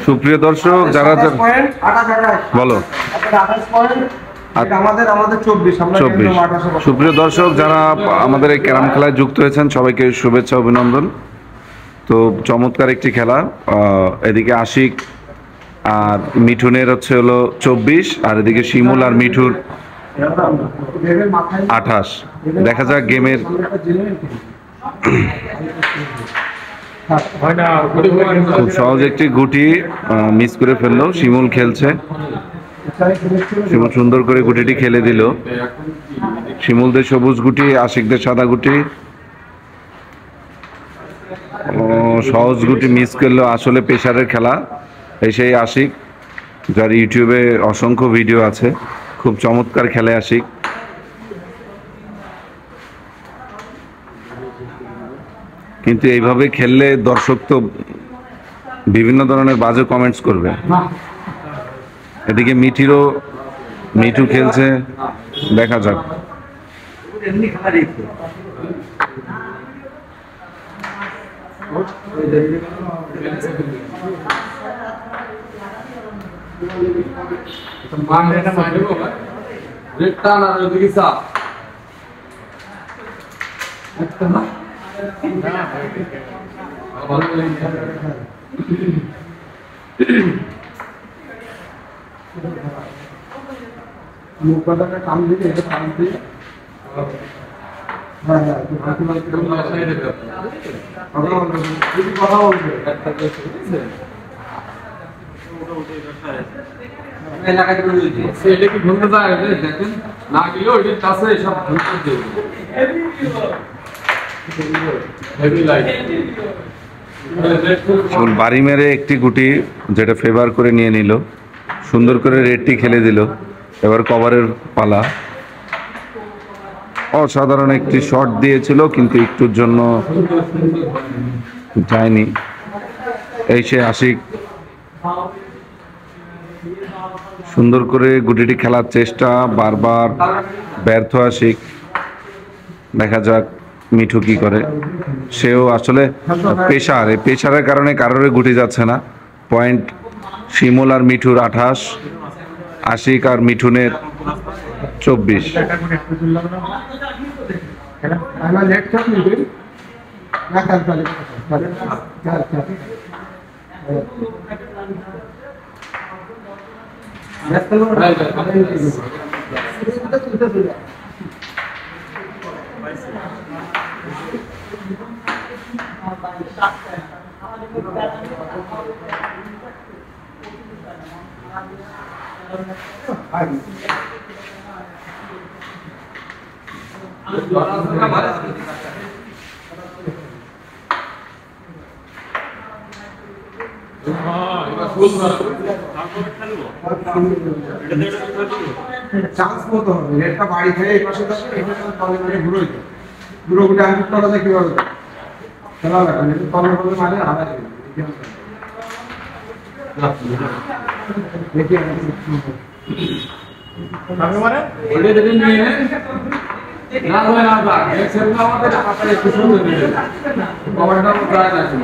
সুপ্রিয় দর্শক যারা বলো সুপ্রিয় দর্শক যারা আমাদের এই ক্যারাম খেলায় যুক্ত হয়েছেন সবাইকে শুভেচ্ছা অভিনন্দন। তো চমৎকার একটি খেলা, এদিকে আশিক আর মিঠুনের হলো 24 আর এদিকে শিমুল আর মিঠুর 28। দেখা যাক গেমের খুব সহজ একটি গুটি মিস করে ফেললো। শিমুল খেলছে, শিমুল সুন্দর করে গুটিটি খেলে দিল। শিমুলদের সবুজ গুটি, আশিকদের সাদা গুটি। সহজ গুটি মিস করলো, আসলে প্রেসারের খেলা। এই সেই আশিক যার ইউটিউবে অসংখ্য ভিডিও আছে, খুব চমৎকার খেলে আশিক। কিন্তু এইভাবে খেললে দর্শক তো বিভিন্ন ধরনের বাজে কমেন্টস করবে। এদিকে মিঠু খেলছে, দেখা যাক। काम दिए काम दिए বাড়ি মেরে একটি গুটি যেটা ফেভার করে নিয়ে নিল, সুন্দর করে রেডটি খেলে দিল। এবার কভারের পালা। অসাধারণ একটি শট দিয়েছিল কিন্তু একটুর জন্য যায়নি। এই সে আশিক সুন্দর করে গুটিটি খেলার চেষ্টা, বারবার ব্যর্থ আশিক। দেখা যাক মিঠু কি করে। সেও আসলে প্রেশারের কারণে কারোর গুটি যাচ্ছে না। পয়েন্ট শিমুল আর মিঠুর 28, আশিক আর মিঠুনের 24। চান্স মতো হবে, রেটটা বাড়ি খেয়ে এই পাশে যাবে, এই পাশে তলে মানে ঘুরে হইতো ঘুরে ঘুরে আমি করা যায় কিভাবে খেলা লাগে তলে তলে মানে হারাই দেখি মানে ওইটা যদি নিয়ে না হয় না বা এক সেকেন্ড আমাদের আপনারা একটু সুন্দর দিবেন কভারটা ট্রাই আছে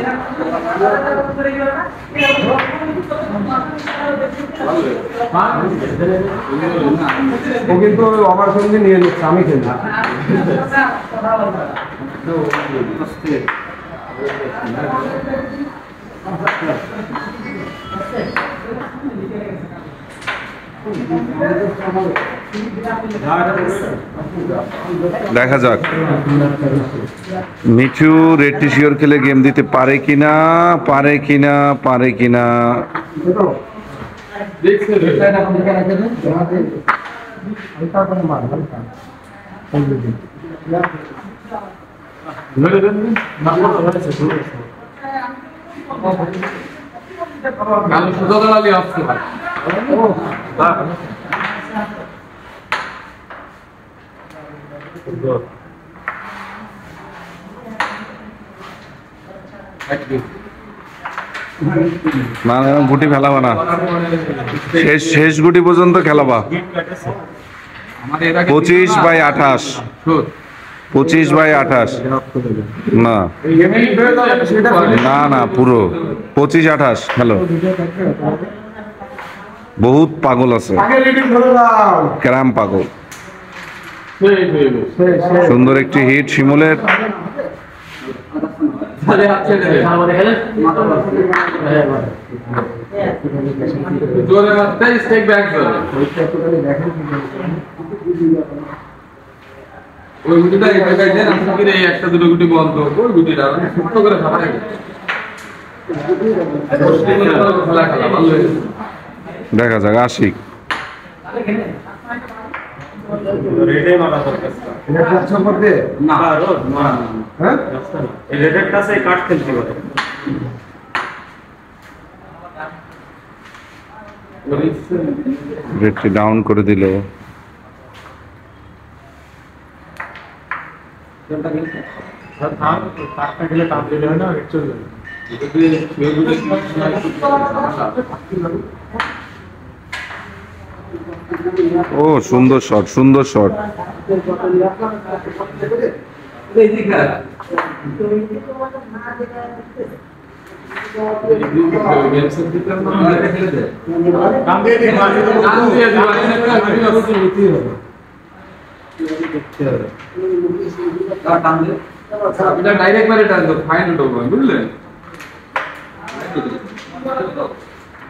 ও কিন্তু ওভার সঙ্গে নিয়ে নিচ্ছে, আমি খেলি দেখা যাক মিঠু রেডটি শিওর খেলে গেম দিতে পারে কিনা। না গুটি ফেলাবা না, শেষ গুটি পর্যন্ত খেলাবা। 25/28 25/28 না না না পুরো 25/28 হ্যালো বহুত পাগল আছে ক্যারাম পাগল সুন্দর একটি হিট শিমুলের ওই গুটিটা এই জায়গায় দেন আপনি এই একটা দুটো গুটি বন্ধ ওই গুটিটা ছোট করে ফাটাই দেখা যাক আশিক রেটটি ডাউন করে দিল ও সুন্দর শট সুন্দর শট ডাইরেক্ট মারে টান তো ফাইন উঠো বুঝলেন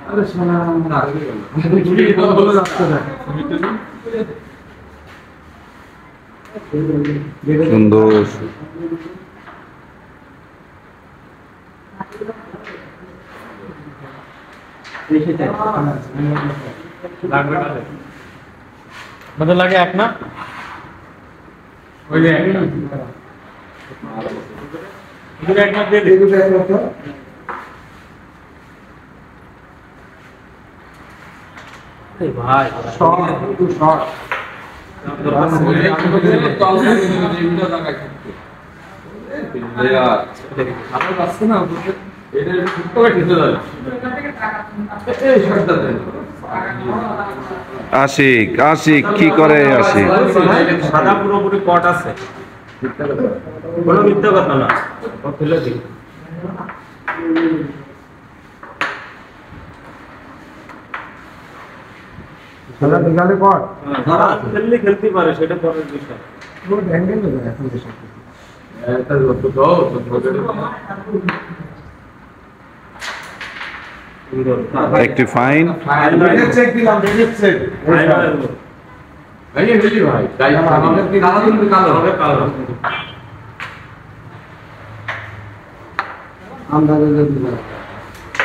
আরে সোনা না সুন্দর मतलब लगे एक ना ওই इधर एक ना दे दे भाई আশিক আশিক কি করে আশিক সাদা পুরোপুরি কট আছে কোনো মিথ্যা কথা না ফেলে দিই সাদা নিগালে কট সাদা খেললে খেলতে পারে সেটা পরের বিষয় পুরো হ্যান্ডেল হয়ে যায় এখন দেশে এটা তো দাও একটি ফাইন চেক দিলাম চেক ভাই এই ভাই তাই আমাদের কি কালো তুমি কালো হবে কালো আমরা দিলাম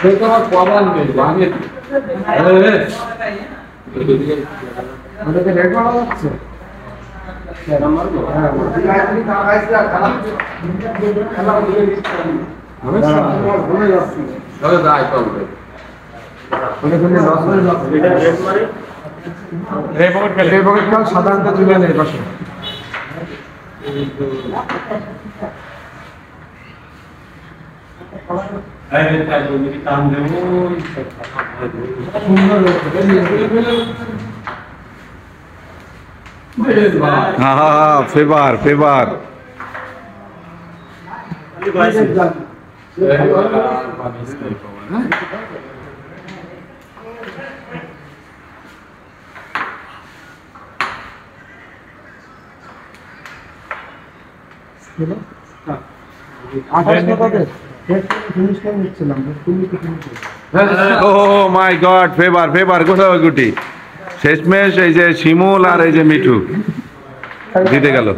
এই তো আমার প্রবলেম নেই আমি আমাদেরকে রেড করা যাচ্ছে তবে যাই তবে এটা রেড মারে রে পকেট কাল সাধারণত চলে নেই পাশে আরে তাই যদি কাম দেবো হ্যাঁ ফেভার ফেভার ও মাই গড ফেভার ফেভার কোথাও গুটি শেষমেশ এই যে শিমুল আর এই যে মিঠু জিতে গেল